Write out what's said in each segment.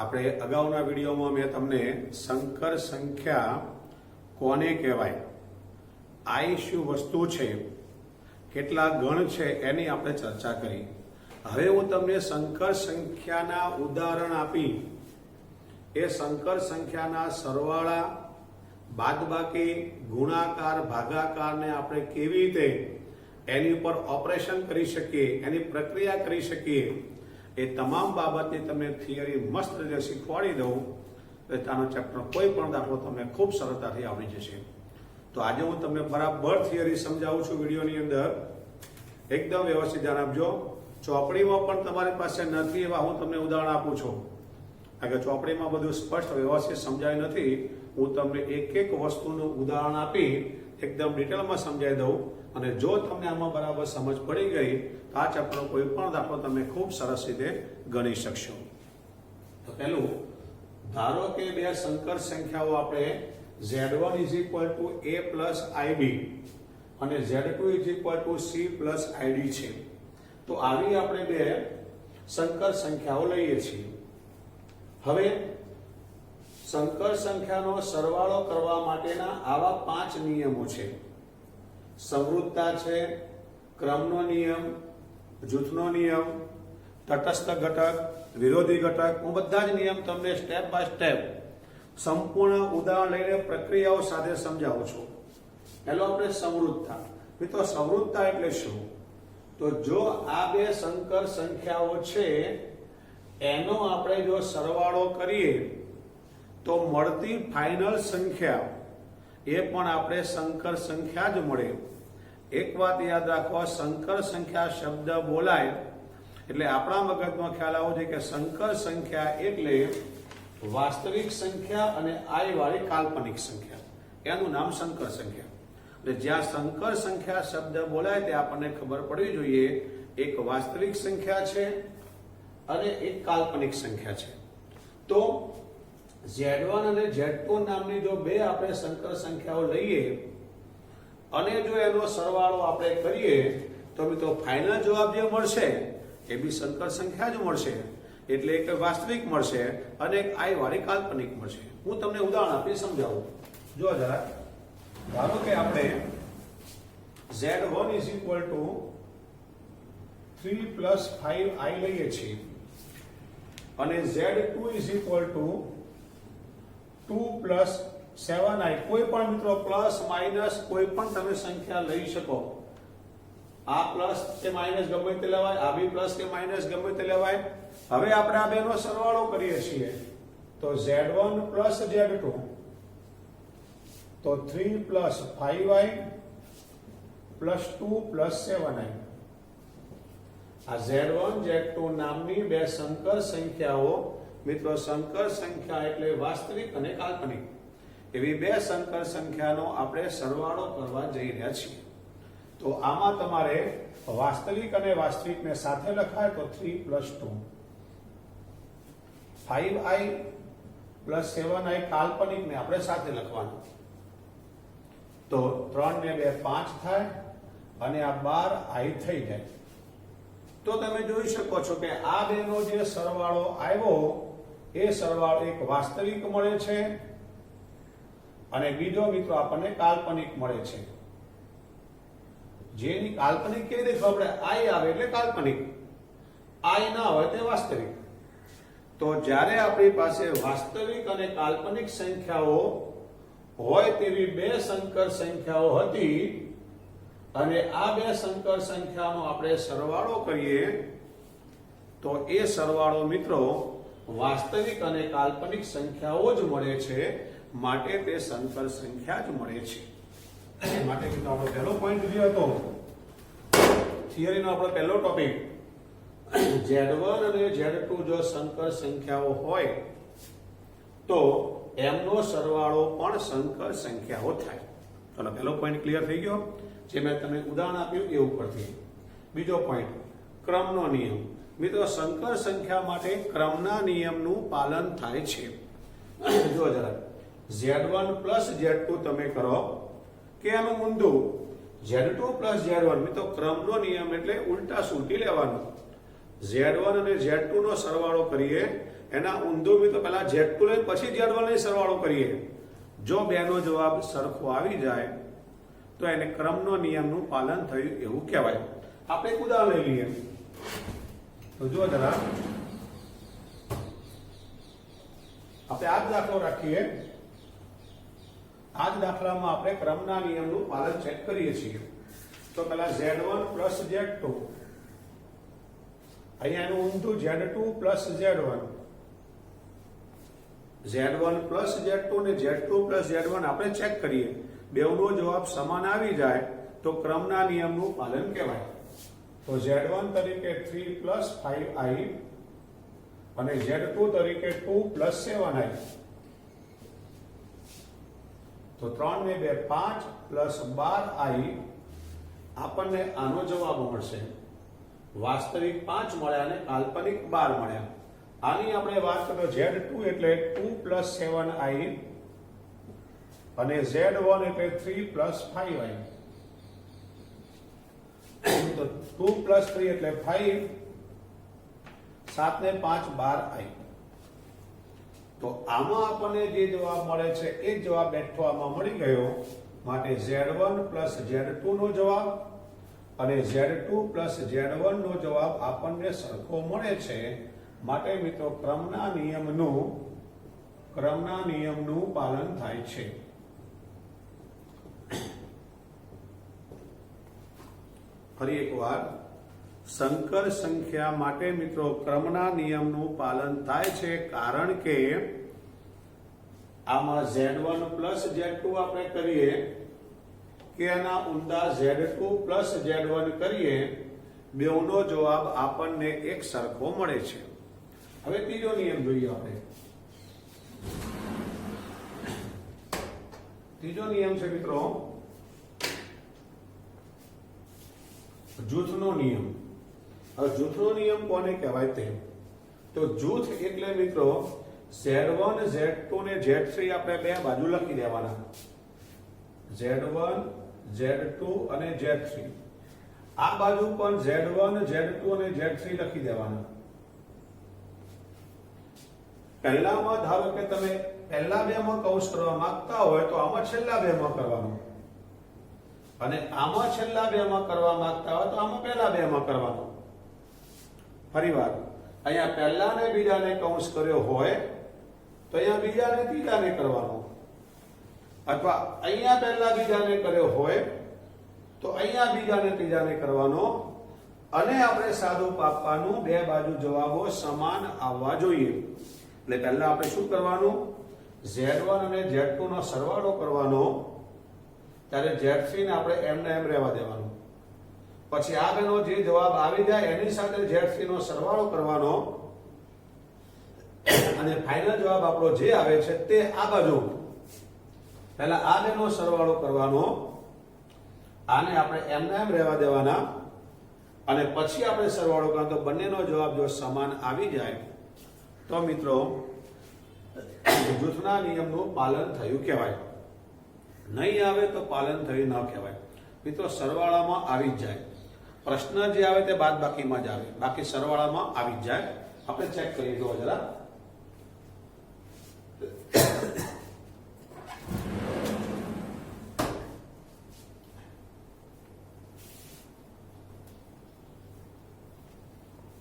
આપણે અગાઉના વિડીયોમાં મેં તમને સંકર સંખ્યા કોને કહેવાય, આઈ શું વસ્તુ છે, કેટલા ગણ છે એની આપણે ચર્ચા કરી. હવે હું તમને સંકર સંખ્યાના ઉદાહરણ આપી એ સંકર સંખ્યાના સરવાળા, બાદબાકી, ગુણાકાર, ભાગાકારને આપણે કેવી રીતે એની ઉપર ઓપરેશન કરી શકીએ, એની પ્રક્રિયા કરી શકીએ, એ તમામ બાબતની તમને થિયરી મસ્ત રીતે શીખવાડી દઉં તો તાનો ચેપ્ટર કોઈ પણ દાખલો તમને ખૂબ સરળતાથી આવડી જશે. તો આજે હું તમને બરાબર થિયરી સમજાવું છું વિડીયોની અંદર. એકદમ વ્યવસ્થિત ધ્યાન આપજો. ચોપડીમાં પણ તમારી પાસે નથી એવા હું તમને ઉદાહરણ આપું છું. કારણ કે ચોપડીમાં બધું સ્પષ્ટ વ્યવસ્થિત સમજાય નથી. હું તમને એક એક વસ્તુનું ઉદાહરણ આપી એકદમ ડિટેલમાં સમજાવી દઉં, અને જો તમને આમાં બરાબર સમજ પડી ગઈ તો આ ચેપ્ટરનો કોઈ પણ દાખલો તમે ખૂબ સરસ રીતે ગણી શકશો. તો પહેલું, ધારો કે બે સંકર સંખ્યાઓ આપણે Z1 = A plus IB અને Z2 = C plus ID છે. તો આવી આપણે બે સંકર સંખ્યાઓ લઈએ છીએ. હવે સંકર સંખ્યાનો સરવાળો કરવા માટેના આવા 5 નિયમો છે. સંવૃત્તતા છે, ક્રમનો નિયમ, જૂથનો નિયમ, તટસ્થ ઘટક, વિરોધી ઘટક. હું બધા જ નિયમ તમને સ્ટેપ બાય સ્ટેપ સંપૂર્ણ ઉદાહરણ લઈને પ્રક્રિયાઓ સાથે સમજાવું છું. પહેલો આપણે સંવૃત્તતા. મિત્રો, સંવૃત્તતા એટલે શું? તો જો આ બે સંકર સંખ્યાઓ છે એનો આપણે જો સરવાળો કરીએ તો મળતી ફાઇનલ સંખ્યા એ પણ આપણે સંકર સંખ્યા જ મળે. એક વાત યાદ રાખવા, સંકર સંખ્યા શબ્દ બોલાય એટલે આપણા મગજમાં ખ્યાલ આવો છે કે સંકર સંખ્યા એટલે વાસ્તવિક સંખ્યા અને આઈ વાળી કાલ્પનિક સંખ્યા, એનું નામ સંકર સંખ્યા. એટલે જ્યાં સંકર સંખ્યા શબ્દ બોલાય તે આપણને ખબર પડવી જોઈએ એક વાસ્તવિક સંખ્યા છે અને એક કાલ્પનિક સંખ્યા છે. તો Z1 અને Z2 નામની જો બે આપણે સંકર સંખ્યાઓ લઈએ અને જો એનો સરવાળો આપણે કરીએ તો મિત્રો ફાઇનલ જવાબ જે મળશે એ બી સંકર સંખ્યા જ મળશે. એટલે એક વાસ્તવિક મળશે અને એક આઈ વાળી કાલ્પનિક મળશે. હું તમને ઉદાહરણ આપી સમજાવું. જો જરા, ધારો કે આપણે Z1 = 3 + 5i લઈએ છીએ અને Z2 = 2 + 7i. કોઈ પણ મિત્રો પ્લસ માઇનસ કોઈ પણ તમે સંખ્યા લઈ શકો. આ પ્લસ કે માઇનસ ગમે તે લેવાય, આ બી પ્લસ કે માઇનસ ગમે તે લેવાય. હવે આપણે આ બેનો સરવાળો કરીએ છીએ તો Z1 + Z2 તો 3 + 5i + 2 + 7i. આ Z1 Z2 નામની બે સંકર સંખ્યાઓ, મિત્રો સંકર સંખ્યા એટલે વાસ્તવિક અને કાલ્પનિક, એવી બે સંકર સંખ્યાનો આપણે સરવાળો કરવા જઈ રહ્યા છીએ. તો આમાં તમારે વાસ્તવિક અને વાસ્તવિકને સાથે લખાય તો 3 + 2, 5i + 7i કાલ્પનિકને આપણે સાથે લખવાનું. તો 3 ને 2 5 થાય અને આ 12i થઈ જાય. તો તમે જોઈ શકો છો કે આ બેનો જે સરવાળો આવ્યો એ સરવાળો એક વાસ્તવિક મળે છે અને બીજો મિત્રો આપણને કાલ્પનિક મળે છે. જેની કાલ્પનિક કેવી રીતે ખબર? આઈ આવે એટલે કાલ્પનિક, આઈ ના હોય તે વાસ્તવિક. તો જ્યારે આપણી પાસે વાસ્તવિક અને કાલ્પનિક સંખ્યાઓ હોય તેવી બે સંકર સંખ્યાઓ હતી અને આ બે સંકર સંખ્યાનો આપણે સરવાળો કરીએ તો એ સરવાળો મિત્રો વાસ્તવિક અને કાલ્પનિક સંખ્યાઓ જ મળે છે, માટે તે સંકર સંખ્યા જ મળે છે. માટે મિત્રો આપણો પહેલો પોઈન્ટ જે હતો થિયરીનો, આપણો પહેલો ટોપિક, Z1 અને Z2 જો સંકર સંખ્યાઓ હોય તો એમનો સરવાળો પણ સંકર સંખ્યાઓ થાય. ચલો, પહેલો પોઈન્ટ ક્લિયર થઈ ગયો, જે મેં તમને ઉદાહરણ આપ્યું એ ઉપરથી. બીજો પોઈન્ટ, ક્રમનો નિયમ. મિત્રો, સંકર સંખ્યા માટે ક્રમના નિયમનું પાલન થાય છે. જો જરા, Z1 + Z2 તમે કરો કે એનું ઊંધું Z2 + Z1. મિત્રો, ક્રમનો નિયમ એટલે ઉલટા સુલટી લેવાનું. Z1 અને Z2 નો સરવાળો કરીએ એના ઊંધો મિત્રો પહેલા Z2 લઈને પછી Z1 લઈને સરવાળો કરીએ. જો બેનો જવાબ સરખો આવી જાય તો એને ક્રમનો નિયમનું પાલન થયું એવું કહેવાય. આપણે એક ઉદાહરણ લઈ લઈએ. તો જો જરા આપણે આ જ દાખલો રાખીએ. આ જ દાખલામાં આપણે ક્રમના નિયમનું પાલન ચેક કરીએ છીએ. તો પહેલા Z1 પ્લસ Z2, અહીંયા એનું ઊંધું Z2 plus Z1, Z1 plus Z2 ને Z2 પ્લસ Z1 આપણે ચેક કરીએ. બેવનો જવાબ સમાન આવી જાય તો ક્રમના નિયમનું પાલન કહેવાય. તો Z1 તરીકે 3 પ્લસ 5i અને Z2 તરીકે 2 પ્લસ 7i. તો 3 ને 2 5 પ્લસ 12i. આપણને આનો જવાબ મળશે. વાસ્તવિક 5 મળ્યા અને કાલ્પનિક 12 મળ્યા. આની આપણે વાત કરીએ Z2 એટલે 2 પ્લસ 7i અને Z1 એટલે 3 પ્લસ 5i. તો 2 પ્લસ 3 એટલે 5, 7 ને 5 12i. તો આમાં આપણને જે જવાબ મળે છે એ જવાબ બેઠો આમાં મળી ગયો. માટે Z1 પ્લસ Z2 નો જવાબ અને Z2 પ્લસ Z1 નો જવાબ આપણને સરખો મળે છે. માટે મિત્રો ક્રમના નિયમનું પાલન થાય છે. ફરી એકવાર, સંકર સંખ્યા માટે મિત્રો ક્રમના નિયમનું પાલન થાય છે, કારણ કે આમાં Z1 પ્લસ Z2 આપણે કરીએ કે એના ઊંધા Z2 પ્લસ Z1 કરીએ, બેવનો જવાબ આપણને એક સરખો મળે છે. હવે ત્રીજો નિયમ જોઈએ આપણે. ત્રીજો નિયમ છે મિત્રો જૂથનો નિયમ. હવે જૂથનો નિયમ કોને કહેવાય તે? તો જૂથ એટલે મિત્રો Z1 Z2 ને Z3 આપણે બે બાજુ લખી દેવાના. Z1 Z2 અને Z3. આ બાજુ પણ Z1 Z2 અને Z3 લખી દેવાના. પહેલામાં ધારો કે તમે પહેલા બેમાં કૌંસ કરવા માંગતા હોય તો આમાં છેલ્લા બેમાં કરવાનું, અને આમાં છેલ્લા બેમાં કરવા માંગતા હોય તો આમાં પહેલા બેમાં કરવાનું. ફરીવાર, અહીંયા પહેલા ને બીજાને કૌંસ કર્યો હોય તો અહીંયા બીજા ને ત્રીજાને કરવાનો, અથવા અહીંયા પહેલા બીજાને કર્યો હોય તો અહીંયા બીજા ને ત્રીજાને કરવાનો. અને આપણે સાદું પાપવાનું, બે બાજુ જવાબો સમાન આવવા જોઈએ. એટલે પહેલા આપણે શું કરવાનું? Z1 અને Z2 નો સરવાળો કરવાનો, ત્યારે Z3 ને આપણે એમને એમ રહેવા દેવાનું. પછી આ બેનો જે જવાબ આવી જાય એની સાથે Z3 નો સરવાળો કરવાનો, અને ફાઇનલ જવાબ આપણો જે આવે છે તે આ બાજુ પહેલા આ બેનો સરવાળો કરવાનો, આને આપણે એમને એમ રહેવા દેવાના, અને પછી આપણે સરવાળો કરવાનો. તો બંનેનો જવાબ જો સમાન આવી જાય તો મિત્રો જૂથના નિયમનું પાલન થયું કહેવાય. નહીં આવે તો પાલન થયું ન કહેવાય. મિત્રો સરવાળામાં આવી જ જાય. પ્રશ્ન જે આવે તે બાદબાકીમાં જ આવે, બાકી સરવાળામાં આવી જ જાય. આપણે ચેક કરી દો જરા.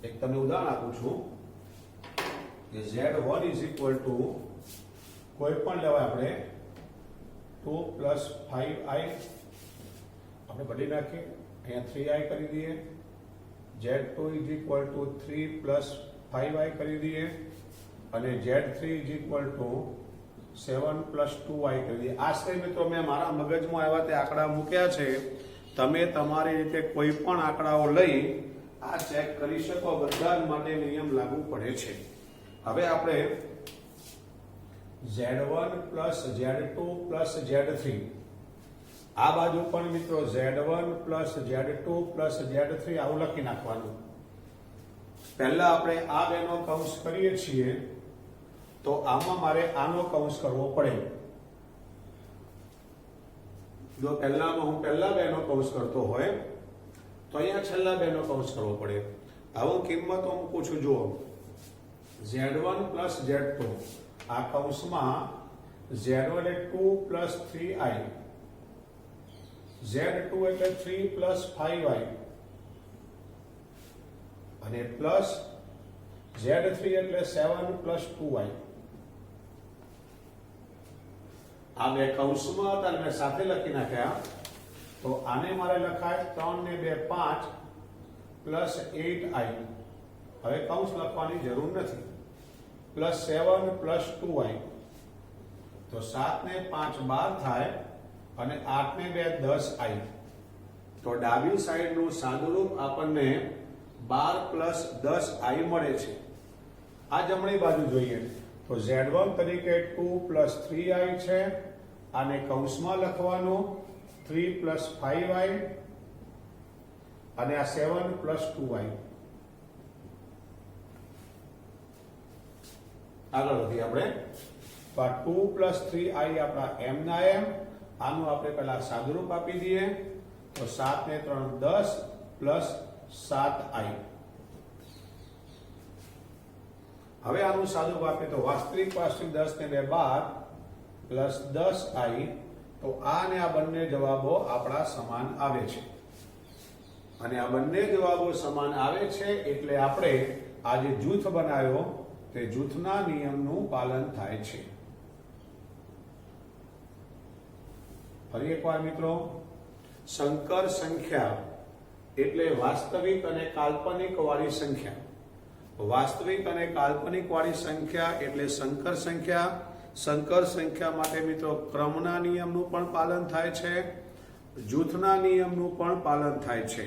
એક તમને ઉદાહરણ આપું છું કે Z1 ઇઝ ઇક્વલ ટુ કોઈ પણ લેવાય આપણે 2 પ્લસ 5i આપણે બદલી નાખીએ, અહીંયા 3i કરી દઈએ. Z2 is equal to 3 plus 5i કરી દઈએ, અને Z3 is equal to 7 plus 2i કરી દઈએ. આશરે મિત્રો મેં મારા મગજમાં આવ્યા તે આંકડા મૂક્યા છે. તમે તમારી રીતે કોઈ પણ આંકડાઓ લઈ આ ચેક કરી શકો. બધા જ માટે નિયમ લાગુ પડે છે. હવે આપણે Z1 plus Z2 plus Z3, આ બાજુ પણ મિત્રો Z1 plus Z2 plus Z3 આવું લખી નાખવાનું. પહેલા આપણે આ બેનો કૌંસ કરીએ છીએ તો આમાં મારે આનો કૌંસ કરવો પડે. જો પહેલામાં હું પહેલા બેનો કૌંસ કરતો હોય તો અહીંયા છેલ્લા બેનો કૌંસ કરવો પડે. હવે હું કિંમતો મૂકું છું. જુઓ, Z1 પ્લસ Z2 આ કૌંસમાં Z1 એટલે 2 પ્લસ 3i, Z2 એટલે 3 પ્લસ 5i અને પ્લસ Z3 એટલે 7 પ્લસ 2i. આ બે કૌંસમાં હતા મેં સાથે લખી નાખ્યા, તો આને મારે લખાય 3 ને 2 5 પ્લસ 8i. હવે કૌંસ લખવાની જરૂર નથી. પ્લસ 7 પ્લસ 2i, તો 7 ને 5 12 થાય અને 8 ને 2 10i. તો ડાબી સાઈડનું સાદુરૂપ આપણને 12 પ્લસ 10i મળે છે. આ જમણી બાજુ જોઈએ તો Z1 તરીકે 2 પ્લસ 3i છે, આને કૌંસમાં લખવાનું 3 પ્લસ 5i અને આ 7 પ્લસ 2i. આગળ વધીએ આપણે. તો આ 2 પ્લસ 3i આપણા m ના m, આનું આપણે પહેલા સાદુરૂપ આપી દઈએ તો 7 ને 3 10 પ્લસ 7i. હવે આનું સાદુરૂપ આપીએ તો વાસ્તવિક 10 ને 2 12 પ્લસ 10i. તો આ ને આ બંને જવાબો આપણા સમાન આવે છે અને આ બંને જવાબો સમાન આવે છે એટલે આપણે આ જે જૂથ બનાવ્યો તે જૂથના નિયમનું પાલન થાય છે. ફરી એકવાર મિત્રો, સંકર સંખ્યા એટલે વાસ્તવિક અને કાલ્પનિક વાળી સંખ્યા. વાસ્તવિક અને કાલ્પનિક વાળી સંખ્યા એટલે સંકર સંખ્યા. સંકર સંખ્યા માટે મિત્રો ક્રમના નિયમનું પણ પાલન થાય છે, જૂથના નિયમનું પણ પાલન થાય છે.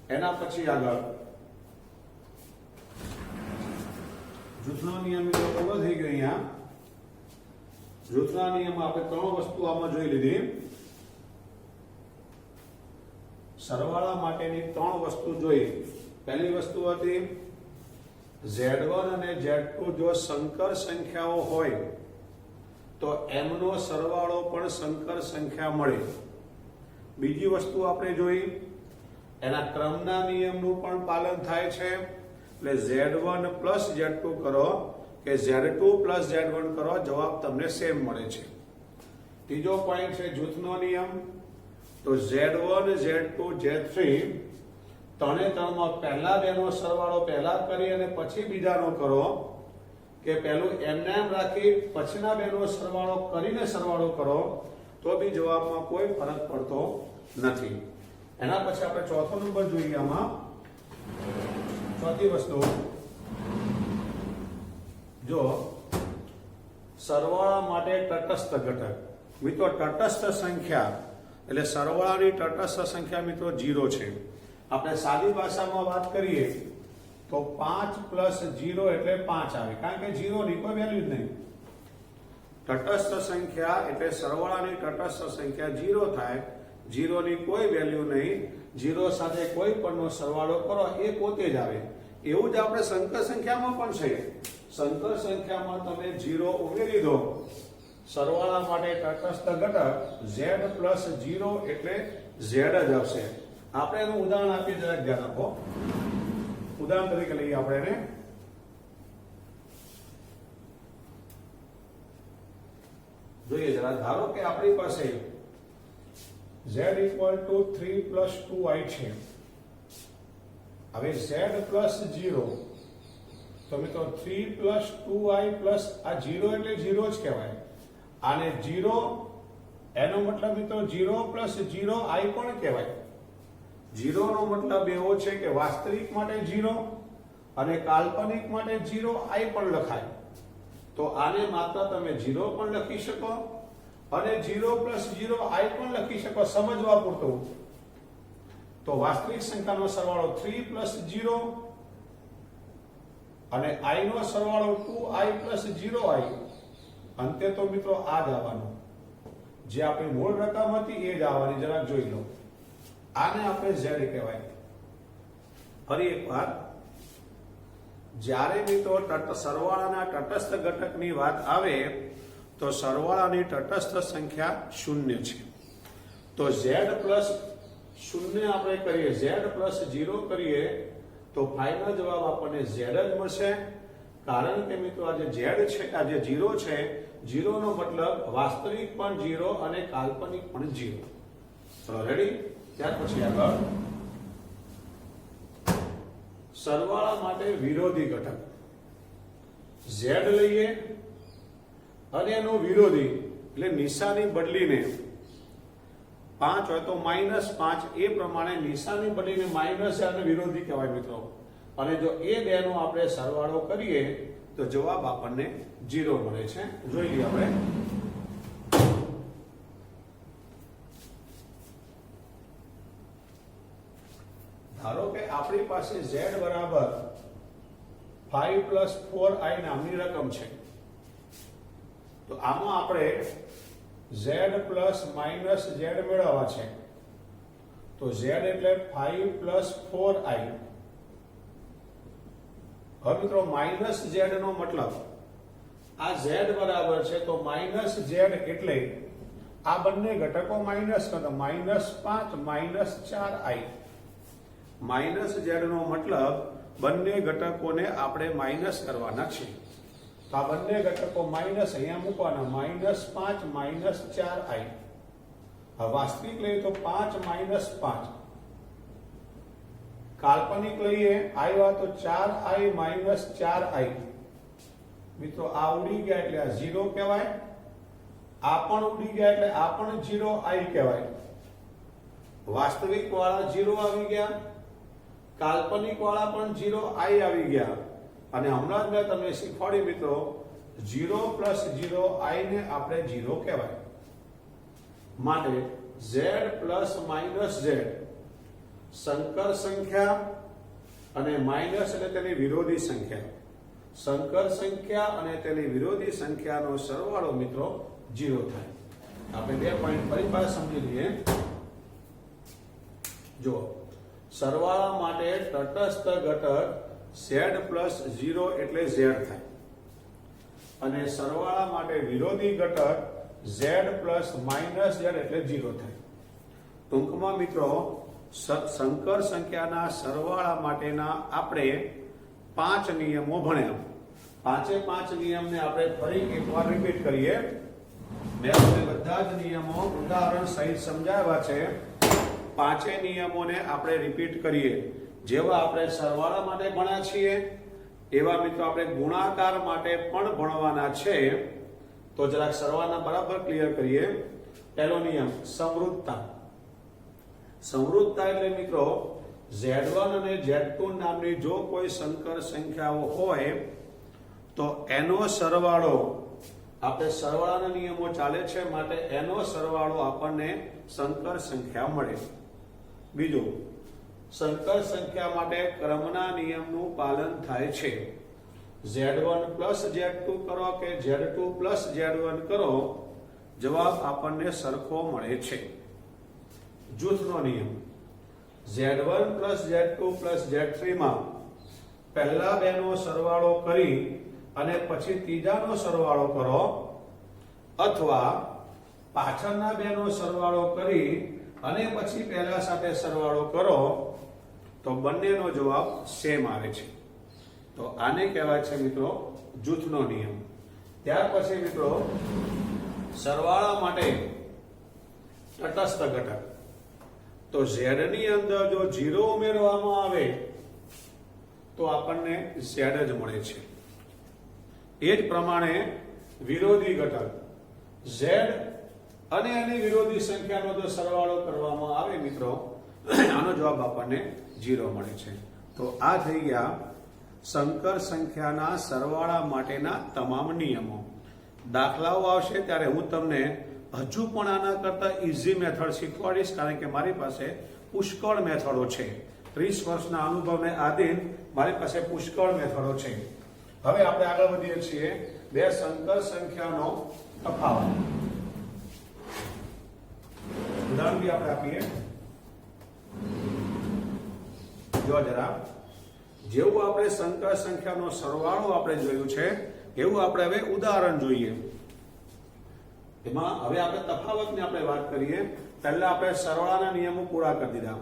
એના પછી આગળ જૂથનો નિયમ મિત્રો પૂરો થઈ ગયો. અહીંયા જૂથના નિયમ આપણે 3 વસ્તુ આમાં જોઈ લીધી. સરવાળા માટેની 3 વસ્તુ જોઈ. પહેલી વસ્તુ હતી Z1 અને Z2 જો સંકર સંખ્યાઓ હોય તો એમનો સરવાળો પણ સંકર સંખ્યા મળે. બીજી વસ્તુ આપણે જોઈ એના ક્રમના નિયમનું પણ પાલન થાય છે, એટલે Z1 પ્લસ Z2 કરો કે Z2 પ્લસ Z1 કરો, જવાબ તમને સેમ મળે છે. ત્રીજો પોઈન્ટ છે જૂથનો નિયમ. તો Z1 Z2 Z3 ત્રણે ત્રણમાં પહેલા બેનો સરવાળો પહેલા કરી અને પછી બીજાનો કરો કે પહેલું એમને એમ રાખી પછીના બેનો સરવાળો કરીને સરવાળો કરો તો બી જવાબમાં કોઈ ફરક પડતો નથી. એના પછી આપણે ચોથો નંબર જોઈએ. આમાં ચોથી વસ્તુ, જો સરવાળા માટે તટસ્થ ઘટક. મિત્રો તટસ્થ સંખ્યા એટલે સરવાળાની તટસ્થ સંખ્યા મિત્રો 0 છે. આપણે સાદી ભાષામાં વાત કરીએ તો 5 પ્લસ 0 એટલે 5 આવે, કારણ કે 0 ની કોઈ વેલ્યુ જ નહીં. તટસ્થ સંખ્યા એટલે સરવાળાની તટસ્થ સંખ્યા 0 થાય, 0 ની કોઈ વેલ્યુ નહીં, 0 સાથે કોઈ પણનો સરવાળો કરો એ પોતે જ આવે. એવું જ આપણે સંકર સંખ્યામાં પણ છે. સંકર સંખ્યામાં તમે 0 ઉમેરી દો, સરવાળા માટે તટસ્થ ઘટક z પ્લસ 0 એટલે z જ આવશે. આપણે એનું ઉદાહરણ આપીએ, જરાક ધ્યાન આપો. ઉદાહરણ તરીકે લઈએ આપણે એને. જોઈએ જરા. ધારો કે આપણી પાસે z equal to 3 plus 2i છે. હવે z પ્લસ 0, તો મિત્રો 3 પ્લસ 2i પ્લસ આ 0 એટલે 0 જ કહેવાય. આને 0 એનો મતલબ મિત્રો 0 પ્લસ 0i પણ કહેવાય. 0 નો મતલબ એવો છે કે વાસ્તવિક માટે 0 અને કાલ્પનિક માટે 0i પણ લખાય. તો આને માત્ર તમે 0 પણ લખી શકો અને 0 પ્લસ 0i પણ લખી શકો સમજવા પૂરતું. તો વાસ્તવિક સંખ્યાનો સરવાળો 3 પ્લસ 0 અને i નો સરવાળો 2i પ્લસ 0i. અંતે તો મિત્રો આ જ આવવાનું, જે આપણી મૂળ રકમ હતી એ જ આવવાની. જરાક જોઈ લો. આને આપણે z કહેવાય. ફરી એકવાર, જ્યારે મિત્રો સરવાળાના તટસ્થ ઘટકની વાત આવે તો સરવાળાની તટસ્થ સંખ્યા 0 છે. તો z પ્લસ 0 આપણે કરીએ, z પ્લસ 0 કરીએ તો ફાઇનલ જવાબ આપણને z જ મળશે. કારણ કે મિત્રો આ જે ઝેડ છે, આ જે 0 છે, 0 નો મતલબ વાસ્તવિક પણ 0 અને કાલ્પનિક પણ 0. ચલો રેડી. ત્યાર પછી આગળ સરવાળા માટે વિરોધી ઘટક z લઈએ અને એનો વિરોધી એટલે નિશાની બદલીને 5 હોય તો -5 એ પ્રમાણે નિશાની બદલીને માઈનસ અને વિરોધી કહેવાય મિત્રો. અને જો એ બેનો આપણે સરવાળો કરીએ તો જવાબ આપણને 0 મળે છે. જોઈ લઈએ આપણે. ધારો કે આપણી પાસે z બરાબર 5 + 4i નામની રકમ છે, તો આમાં આપણે z પ્લસ માઇનસ z મેળવવા છે. તો z એટલે 5 + 4i. હવે મિત્રો માઇનસ z નો મતલબ આ z બરાબર છે તો માઇનસ z એટલે આ બંને ઘટકો માઇનસ કરો, -5 -4i. માઇનસ z નો મતલબ બંને ઘટકોને આપણે માઇનસ કરવાના છે. તો આ બંને ઘટકો માઇનસ અહીંયા મૂકવાના, -5 -4i. હવે વાસ્તવિક લઈએ તો 5 - 5. કાલ્પનિક લઈએ આવ્યા તો 4i - 4i. મિત્રો આ ઉડી ગયા એટલે આ 0 કહેવાય, આ પણ ઉડી ગયા એટલે આ પણ 0i કહેવાય. વાસ્તવિક વાળા 0 આવી ગયા, કાલ્પનિક વાળા પણ 0i આવી ગયા. અને હમણાં જ મેં તમને શીખવાડ્યું મિત્રો 0 + 0i ને આપણે 0 કહેવાય. માટે z + z સંકર સંખ્યા અને માઇનસ એટલે તેની વિરોધી સંખ્યા. સંકર સંખ્યા અને તેની વિરોધી સંખ્યાનો સરવાળો મિત્રો 0 થાય. આપણે બે પોઈન્ટ ફરી પાછા સમજી લઈએ. જો સરવાળા માટે તટસ્થ ઘટક z + 0 એટલે z થાય, અને સરવાળા માટે વિરોધી ઘટક z + z એટલે 0 થાય. ટૂંકમાં મિત્રો સંકર સંખ્યાના સરવાળા માટેના આપણે 5 નિયમો ભણ્યા. 5 નિયમને આપણે ફરી એકવાર રિપીટ કરીએ. મેં તમને બધા જ નિયમો ઉદાહરણ સહિત સમજાવ્યા છે. 5 નિયમોને આપણે રિપીટ કરીએ. જેવા આપણે સરવાળા માટે ભણ્યા છીએ એવા મિત્રો આપણે ગુણાકાર માટે પણ ભણવાના છે. તો જરાક સરવાળા બરાબર ક્લિયર કરીએ. પહેલો નિયમ સમૃદ્ધતા. સમૃદ્ધતા એટલે મિત્રો z1 અને z2 નામની જો કોઈ સંકર સંખ્યાઓ હોય તો એનો સરવાળો, આપણે સરવાળાના નિયમો ચાલે છે માટે એનો સરવાળો આપણને સંકર સંખ્યા મળે. બીજું, સંકર સંખ્યા માટે ક્રમના નિયમનું પાલન થાય છે. z1 + z2 કરો કે z2 + z1 કરો, જવાબ આપણને સરખો મળે છે. જૂથનો નિયમ. z1 + z2 + z3 માં પહેલા બેનો સરવાળો કરી અને પછી ત્રીજાનો સરવાળો કરો, અથવા પાછળના બેનો સરવાળો કરી અને પછી પહેલા સાથે સરવાળો કરો, તો બંનેનો જવાબ સેમ આવે છે. તો આને કહેવાય છે મિત્રો જૂથનો નિયમ. ત્યાર પછી મિત્રો સરવાળા માટે તટસ્થ ઘટક. તો z ની અંદર જો 0 ઉમેરવામાં આવે તો આપણને z જ મળે છે. એ જ પ્રમાણે વિરોધી ઘટક z અને એની વિરોધી સંખ્યાનો જો સરવાળો કરવામાં આવે મિત્રો, આનો જવાબ આપણને 0 મળે છે. તો આ થઈ ગયા સંકર સંખ્યાના સરવાળા માટેના તમામ નિયમો. દાખલાઓ આવશે ત્યારે હું તમને હજુ પણ આના કરતા ઈઝી મેથડ શીખવાડીશ, કારણ કે મારી પાસે પુષ્કળ મેથડો છે. 30 વર્ષના અનુભવને આધીન મારી પાસે પુષ્કળ મેથડો છે. હવે આપણે આગળ વધીએ છીએ. બે સંકર સંખ્યાનો તફાવત. ઉદાહરણ બી આપણે આપીએ. જો જરા, જેવું આપણે સંકર સંખ્યાનો સરવાળો આપણે જોયું છે એવું આપણે હવે ઉદાહરણ જોઈએ. એમાં હવે આપણે તફાવતની આપણે વાત કરીએ. પહેલા આપણે સરવાળાના નિયમો પૂરા કરી દીધા.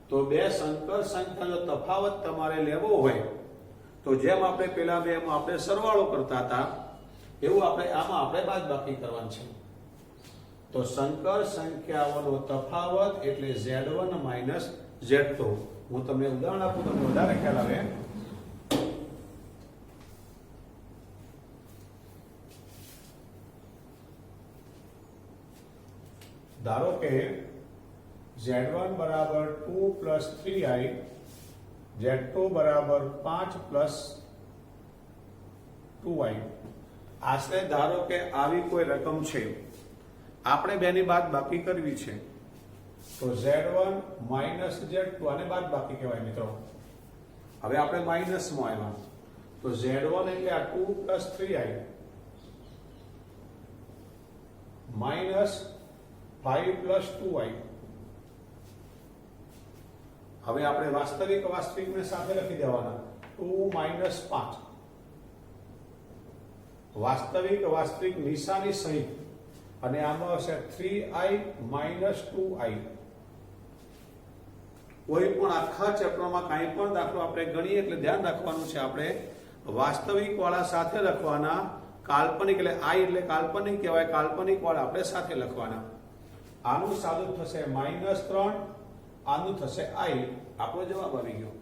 તો બે સંકર સંખ્યાનો તફાવત તમારે લેવો હોય તો જેમ આપણે પેલા બેમાં આપણે સરવાળો કરતા હતા એવું આપણે આમાં આપણે બાદબાકી કરવાનું છે. તો સંકર સંખ્યાઓનો તફાવત એટલે Z1 માઇનસ Z2. હું તમને ઉદાહરણ આપું, તમને વધારે ખ્યાલ આવે. ધારો કે Z1 બરાબર 2 પ્લસ 3i, Z2 બરાબર 5 પ્લસ 2i. આશરે ધારો કે આવી કોઈ રકમ છે, આપણે બેની બાદબાકી કરવી છે. તો Z1 માઇનસ Z2 આને બાદબાકી કહેવાય મિત્રો. હવે આપણે માઇનસમાં આવ્યા તો Z1 એટલે આ 2 plus 3i minus 5 plus 2i. હવે આપણે વાસ્તવિકને સાથે લખી દેવાના. 2 માઇનસ 5 વાસ્તવિક નિશાની સહિત, અને આમાં હશે 3i માઇનસ 2i. કોઈ પણ આખા ચેપ્ટરમાં કાંઈ પણ દાખલો આપણે ગણીએ એટલે ધ્યાન રાખવાનું છે, આપણે વાસ્તવિક વાળા સાથે લખવાના, કાલ્પનિક એટલે i એટલે કાલ્પનિક કહેવાય, કાલ્પનિક વાળા આપણે સાથે લખવાના. આનું સાદું થશે -3, આનું થશે i. આપણો જવાબ આવી ગયો.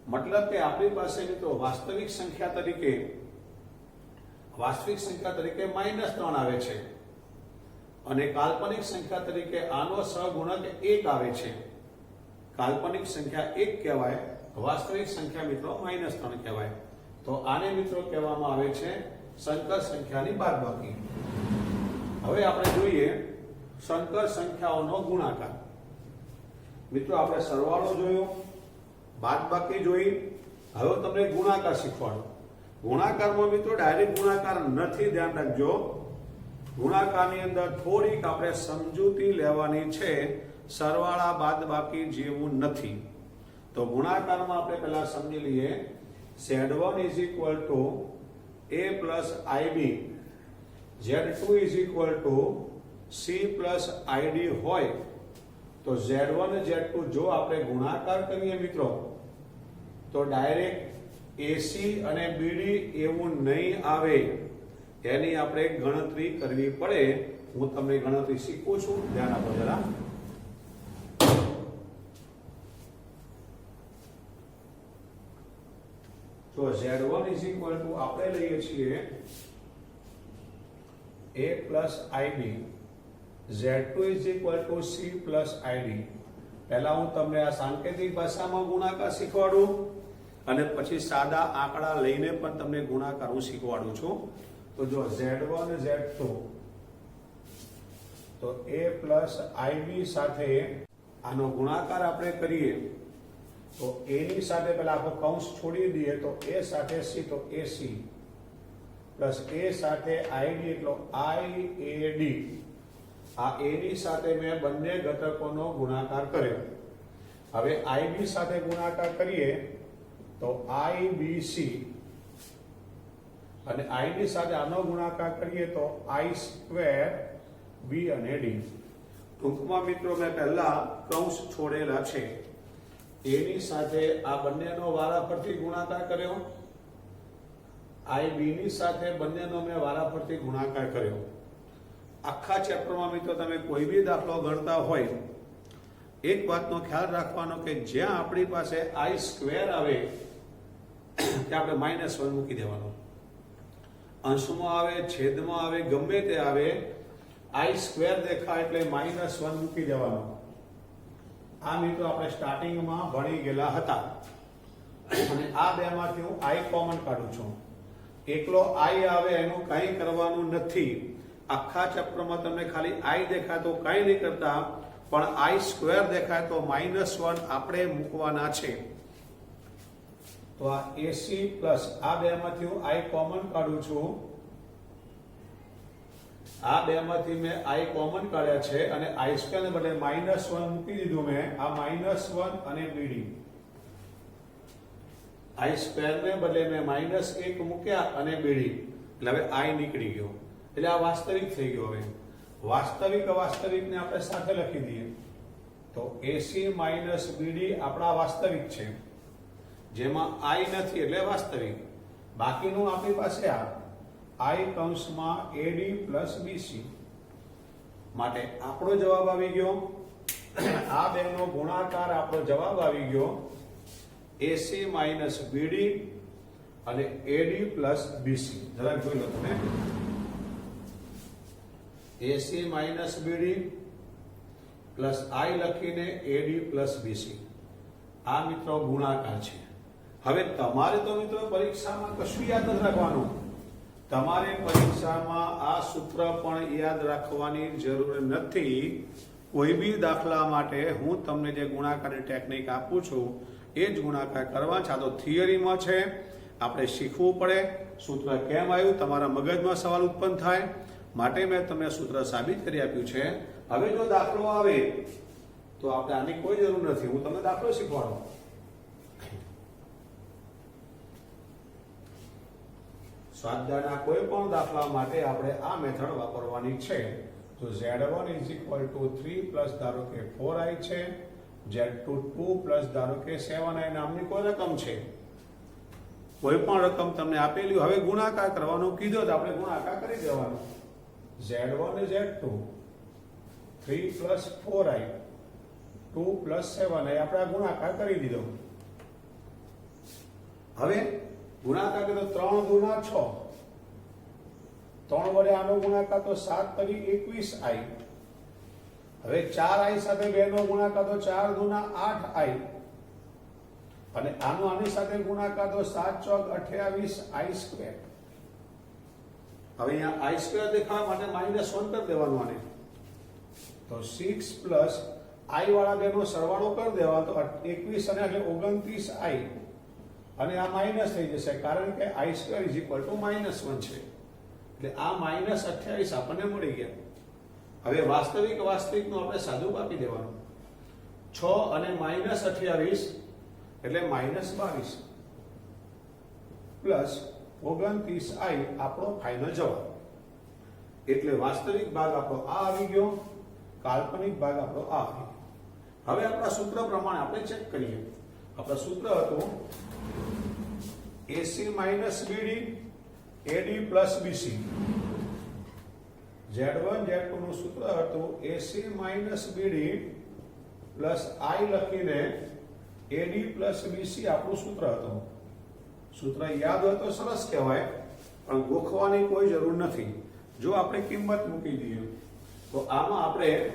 મતલબ કે આપણી પાસે મિત્રો વાસ્તવિક સંખ્યા તરીકે -3 આવે છે, અને કાલ્પનિક સંખ્યા તરીકે આનો સહગુણક 1 આવે છે. કાલ્પનિક સંખ્યા 1 કહેવાય, વાસ્તવિક સંખ્યા મિત્રો -3 કહેવાય. તો આને મિત્રો કહેવામાં આવે છે સંકર સંખ્યાની બાદબાકી. હવે આપણે જોઈએ સંકર સંખ્યાઓનો ગુણાકાર. મિત્રો આપણે સરવાળો જોયો, બાદબાકી જોઈ, હવે તમને ગુણાકાર શીખવાડો. ગુણાકારમાં મિત્રો ડાયરેક્ટ ગુણાકાર નથી, ધ્યાન રાખજો. ગુણાકારની અંદર થોડીક આપણે સમજૂતી લેવાની છે, સરવાળા બાદબાકી જેવું નથી. તો ગુણાકારમાં આપણે પહેલા સમજી લઈએ. Z1 is equal to a plus ib, Z2 is equal to c plus id હોય તો Z1 Z2 જો આપણે ગુણાકાર કરીએ મિત્રો તો ડાયરેક્ટ AC અને BD એવું નહીં આવે, એની આપણે ગણતરી કરવી પડે. હું તમને ગણતરી શીખું છું, ધ્યાન આપો જરા. તો Z1 ઇઝ ઇક્વલ ટુ આપણે લઈએ છીએ a plus ib, Z2 is equal to c plus id. પહેલા હું તમને આ સાંકેતિક ભાષામાં ગુણાકાર શીખવાડું અને પછી સાદા આંકડા લઈને પણ તમને ગુણાકાર હું શીખવાડું છું. તો જો Z1 Z2 તો a પ્લસ ib સાથે આનો ગુણાકાર આપણે કરીએ તો a ની સાથે પહેલા આખો કૌંસ છોડી દઈએ તો a સાથે c તો ac પ્લસ a સાથે id એટલે iad. આ a ની સાથે મેં બંને ઘટકોનો ગુણાકાર કર્યો. હવે ib સાથે ગુણાકાર કરીએ તો ibc અને id સાથે આનો ગુણાકાર કરીએ તો i સ્ક્વેર b અને d. ટૂંકમાં મિત્રો મેં પહેલા કૌંસ છોડેલા છે. a ની સાથે આ બંનેનો વારાફરતી ગુણાકાર કર્યો, ib ની સાથે બંનેનો મેં વારાફરતી ગુણાકાર કર્યો. આખા ચેપ્ટરમાં મિત્રો તમે કોઈ બી દાખલો ગણતા હોય, એક વાતનો ખ્યાલ રાખવાનો કે જ્યાં આપણી પાસે i સ્ક્વેર આવે ત્યાં આપણે -1 મૂકી દેવાનો. અંશમાં આવે, છેદમાં આવે, ગમે તે આવે, i સ્ક્વેર દેખાય એટલે -1 મૂકી દેવાનો. આ મિત્રો આપણે સ્ટાર્ટિંગમાં ભણી ગયેલા હતા. અને આ બેમાંથી હું i કોમન કાઢું છું. એકલો i આવે એનું કંઈ કરવાનું નથી. આખા ચેપ્ટરમાં તમને ખાલી i દેખાય તો કંઈ નહીં કરતા, પણ i સ્ક્વેર દેખાય તો -1 આપણે મૂકવાના છે. તો આ AC પ્લસ આ બેમાંથી હું i કોમન કાઢું છું. આ બેમાંથી મેં i કોમન કાઢ્યા છે અને i સ્ક્વેર ને બદલે -1 મૂકી દીધું મેં. આ -1 અને BD. i સ્ક્વેર ને બદલે મેં -1 મૂક્યા અને BD, એટલે હવે i નીકળી ગયો. એટલે આ વાસ્તવિક થઈ ગયો. હવે વાસ્તવિકને આપણે સાથે લખી દઈએ તો AC માઇનસ BD આપણા વાસ્તવિક છે. જેમાં I નથી એટલે વાસ્તવિક. બાકીનું આપણી પાસે આ I કૌંસમાં AD પ્લસ BC. માટે આપણો જવાબ આવી ગયો, આ બેનો ગુણાકાર આપણો જવાબ આવી ગયો AC માઇનસ BD અને AD પ્લસ BC. જરાક જોઈ લો તમે, AC minus BD plus I લખીને AD પ્લસ BC. આ મિત્રો ગુણાકાર છે. હવે તમારે તો મિત્રો પરીક્ષામાં કશું યાદ નથી રાખવાનું. તમારે પરીક્ષામાં આ સૂત્ર પણ યાદ રાખવાની જરૂર નથી. કોઈ બી દાખલા માટે હું તમને જે ગુણાકારની ટેકનિક આપું છું એ જ ગુણાકાર કરવા. આ તો થિયરીમાં છે, આપણે શીખવું પડે. સૂત્ર કેમ આવ્યું, તમારા મગજમાં સવાલ ઉત્પન્ન થાય માટે મેં તમને સૂત્ર સાબિત કરી આપ્યું છે. હવે જો દાખલો આવે તો આપણે આની કોઈ જરૂર નથી, હું તમને દાખલો શીખવાડું. સ્વાધ્યાયના કોઈ પણ દાખલા માટે આપણે આ મેથડ વાપરવાની છે. તો Z1 is equal to 3 plus ધારો કે 4I છે, Z2 2 પ્લસ ધારો કે 7I નામની કોઈ રકમ છે. કોઈ પણ રકમ તમને આપેલી, હવે ગુણાકાર કરવાનો કીધો તો આપણે ગુણાકાર કરી દેવાનો. Z1 Z2 3 plus 4I 2 plus 7I આપણે આ ગુણાકાર કરી દીધો. હવે ગુણાકાર કર્યો 3 દુના 6, 3 વડે આનો ગુણાકાર તો 7 તરી 21I. હવે 4I સાથે 2 નો ગુણાકાર તો 4 દુના 8I અને આનો આની સાથે ગુણાકાર તો 7 ચોક 28I સ્ક્વેર. હવે અહીંયા I સ્ક્વેર દેખાવા માટે -1 કરી દેવાનું આને. તો 6 પ્લસ I વાળા બેનો સરવાળો કરી દેવા તો 21 અને એટલે 29I અને આ માઈનસ થઈ જશે કારણ કે I square is equal to -1 છે. એટલે આ -28 આપણને મળી ગયા. હવે વાસ્તવિકનું આપણે સાદું આપી દેવાનું. 6 અને -28 એટલે -22 પ્લસ 29I આપણો ફાઇનલ જવાબ. એટલે વાસ્તવિક ભાગ આપણો આ આવી ગયો, કાલ્પનિક ભાગ આપણો આ આવી ગયો. હવે આપણા સૂત્ર પ્રમાણે આપણે ચેક કરીએ. આપણું સૂત્ર હતું AC minus BD AD plus BC. Z1 Z2 નું સૂત્ર હતું AC minus BD plus I લખીને AD પ્લસ BC આપણું સૂત્ર હતું. સૂત્ર યાદ હોય તો સરસ કહેવાય, પણ ગોખવાની કોઈ જરૂર નથી. જો આપણે કિંમત મૂકી દઈએ તો આમાં આપણે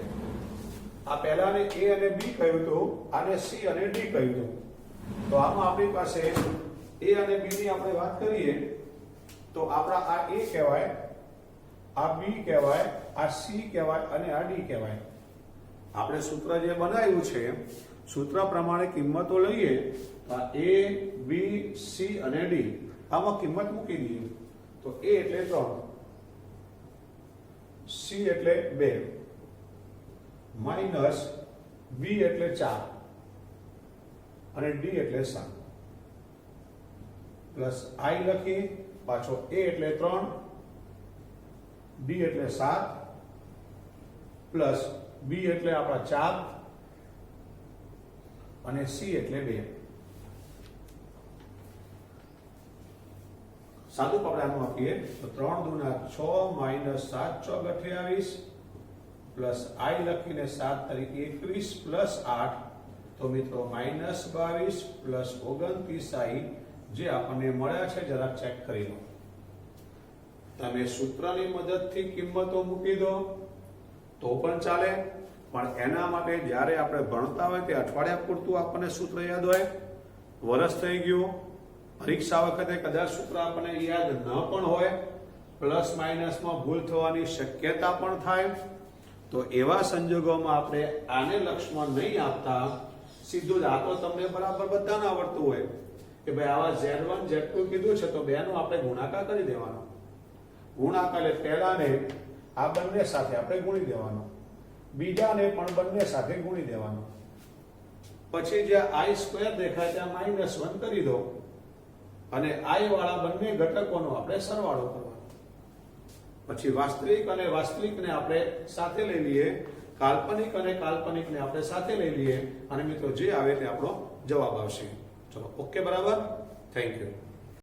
આ પહેલાને A અને B કહ્યું હતું, આને C અને D કહ્યું હતું. તો આમાં આપણી પાસે A અને B ની આપણે વાત કરીએ તો આપણા આ A કહેવાય, આ B કહેવાય, આ C કહેવાય અને આ D કહેવાય. આપણે સૂત્ર જે બનાવ્યું છે સૂત્ર પ્રમાણે કિંમતો લઈએ તો A, B, C અને D આમાં કિંમત મૂકી દઈએ તો A એટલે 3, C એટલે 2, માઇનસ B એટલે 4 અને D એટલે 7 પ્લસ I લખી પાછો A એટલે 3, D એટલે 7 પ્લસ B એટલે આપણા 4 અને C એટલે 2. સાદું આપણે આનું આપીએ તો 3 દુના 6 માઇનસ 7 ચોક 28 પ્લસ I લખીને 7 તરી 21 પ્લસ 8 તો મિત્રો -22 પ્લસ 29I જે આપણને મળ્યા છે જરા ચેક કરી લો. તમે સૂત્રની મદદથી કિંમતો મૂકી દો તો પણ ચાલે, પણ એના માટે જ્યારે આપણે ભણતા હોય તે અઠવાડિયા પૂરતું આપણને સૂત્ર યાદ હોય, વર્ષ થઈ ગયું, પરીક્ષા વખતે કદાચ સૂત્ર આપણને યાદ ન પણ હોય, પ્લસ માઇનસમાં ભૂલ થવાની શક્યતા પણ થાય. તો એવા સંજોગોમાં આપણે આને લક્ષમાં નહીં આપતા, સીધું જ આ તો તમને બરાબર બધાને આવડતું હોય કે ભાઈ આવા Z1 Z2 કીધું છે તો બેનો આપણે ગુણાકાર કરી દેવાનો. ગુણાકાર એટલે પહેલાને આ બંને સાથે આપણે ગુણી દેવાનો, બીજાને પણ બંને સાથે ગુણી દેવાનો. પછી જે I સ્ક્વેર દેખાય ત્યાં -1 કરી દો અને I વાળા બંને ઘટકોનો આપણે સરવાળો કરવાનો. પછી વાસ્તવિક અને વાસ્તવિકને આપણે સાથે લઈ લઈએ, કાલ્પનિક અને કાલ્પનિકને આપણે સાથે લઈ લઈએ અને મિત્રો જે આવે તે આપણો જવાબ આવશે. ચલો ઓકે બરાબર થેન્ક યુ